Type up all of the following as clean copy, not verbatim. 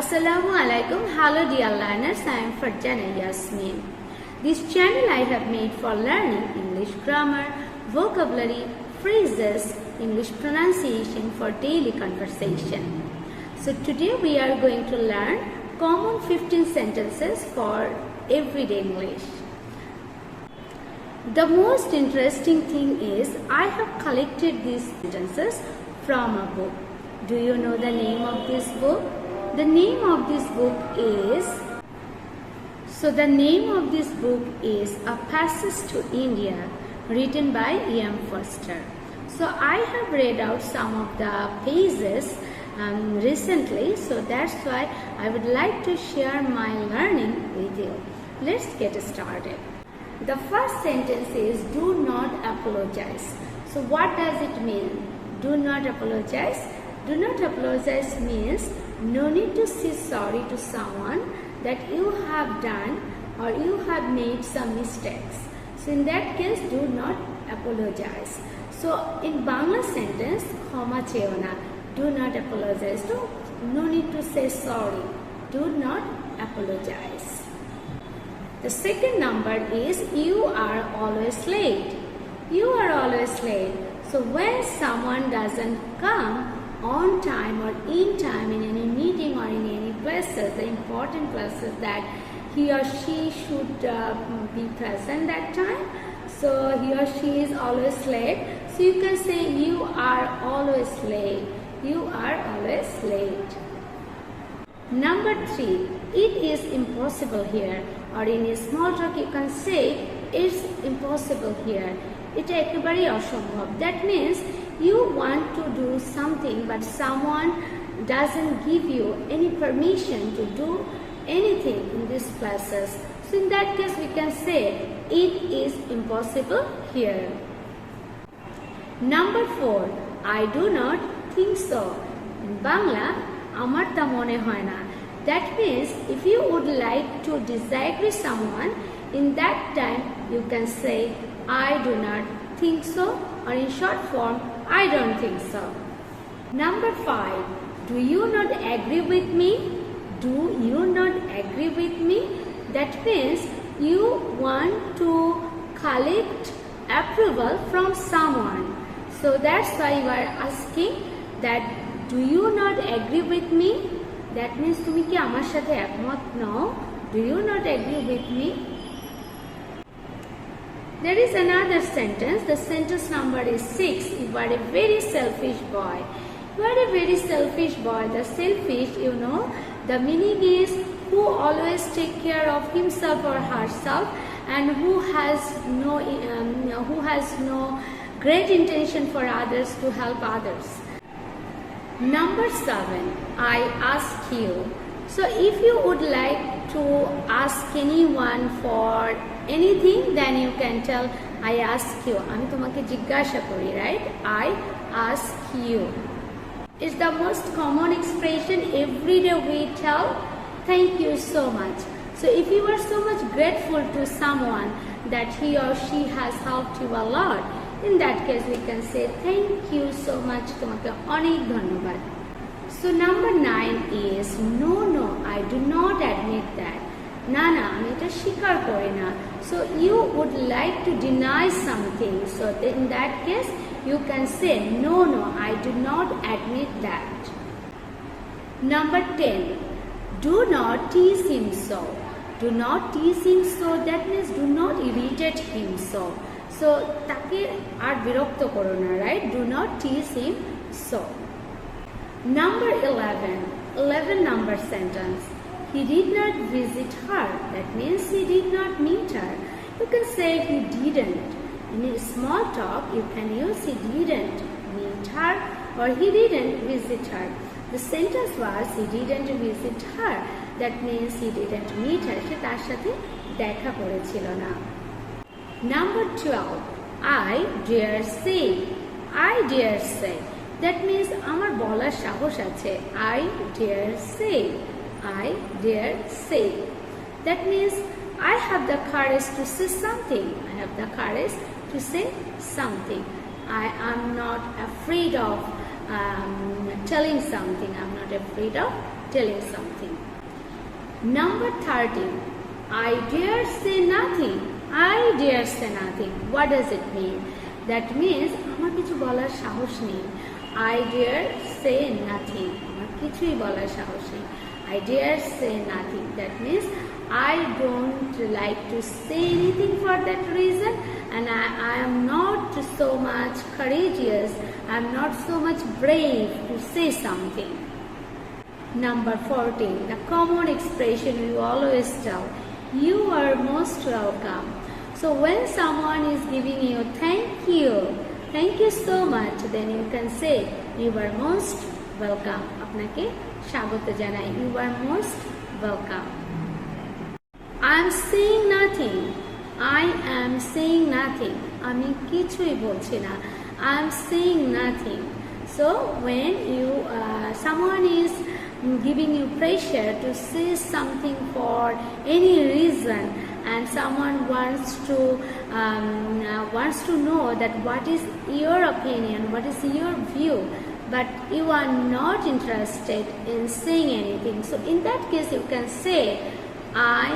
Assalamu alaikum. Hello dear learners, I am Farzana Yasmine. This channel I have made for learning English grammar, vocabulary, phrases, English pronunciation for daily conversation. So today we are going to learn common 15 sentences for everyday English. The most interesting thing is I have collected these sentences from a book. Do you know the name of this book? The name of this book is A Passage to India, written by Forster. So I have read out some of the pages recently, so that's why I would like to share my learning with you. Let's get started. The first sentence is do not apologize. So what does it mean? Do not apologize. Do not apologize means no need to say sorry to someone that you have done or you have made some mistakes. So in that case, do not apologize. So in Bangla sentence, khoma cheo na, do not apologize. No need to say sorry. Do not apologize. The second number is you are always late. You are always late. So when someone doesn't come on time or in time in any meeting or in any places, the important places that he or she should be present that time. So he or she is always late. So you can say you are always late. You are always late. Number 3, it is impossible here. Or in a small talk you can say it's impossible here. It ekebare অসম্ভব. That means you want to do something but someone doesn't give you any permission to do anything in these places. So in that case we can say it is impossible here. Number 4, I do not think so. In Bangla, আমার তা মনে হয় না. That means if you would like to disagree someone, in that time you can say I do not think so, or in short form, I don't think so. Number 5, do you not agree with me? Do you not agree with me? That means you want to collect approval from someone. So that's why you are asking that do you not agree with me? That means তুমি কি আমার সাথে একমত নও? Do you not agree with me? There is another sentence. The sentence number is 6. You are a very selfish boy. You are a very selfish boy. The selfish, you know, the meaning is who always take care of himself or herself and who has no great intention for others to help others. Number 7, I ask you. So if you would like to ask anyone for anything, then you can tell I ask you. আমি তোমাকে জিজ্ঞাসা করি, right? I ask you. It's the most common expression every day we tell thank you so much. So if you are so much grateful to someone that he or she has helped you a lot, in that case we can say thank you so much, তোমাকে অনেক ধন্যবাদ. So number 9 is no, I do not admit that. না আমি এটা স্বীকার করি না. So you would like to deny something. So in that case you can say no, I do not admit that. Number 10, do not tease him so. Do not tease him so. That means do not irritate him so. So তাকে আর বিরক্ত করো না, right? Do not tease him so. Number 11 number sentence. He did not visit her. That means he did not meet her. You can say he didn't. In a small talk, you can use he didn't meet her or he didn't visit her. The sentence was he didn't visit her. That means he didn't meet her. সে তার সাথে দেখা করেছিল না. Number 12, I dare say. I dare say. That means আমার বলার সাহস আছে. I dare say. I dare say. That means I have the courage to say something. I have the courage to say something. I am not afraid of telling something. I am not afraid of telling something. Number 13. I dare say nothing. I dare say nothing. What does it mean? That means আমার কিছু বলার সাহস নেই. I dare say nothing. আমার কিছুই বলার সাহস নেই. I dare say nothing. That means I don't like to say anything for that reason, and I am not so much courageous. I am not so much brave to say something. Number 14. The common expression we always tell. You are most welcome. So when someone is giving you thank you so much, then you can say you are most welcome. আপনাকে স্বাগত জানাই. You are most welcome. I am saying nothing. I am saying nothing. আমি কিছুই বলছি না. I am saying nothing. So when someone is giving you pressure to say something for any reason, and someone wants to know that what is your opinion, what is your view, but you are not interested in saying anything. So in that case you can say I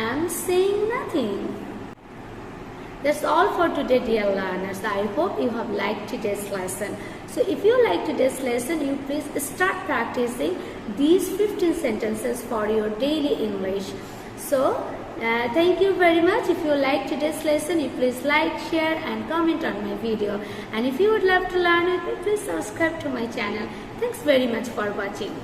am saying nothing. That's all for today, dear learners. I hope you have liked today's lesson. So if you like today's lesson, you please start practicing these 15 sentences for your daily English. So thank you very much. If you like today's lesson, you please like, share and comment on my video. And if you would love to learn it, please subscribe to my channel. Thanks very much for watching.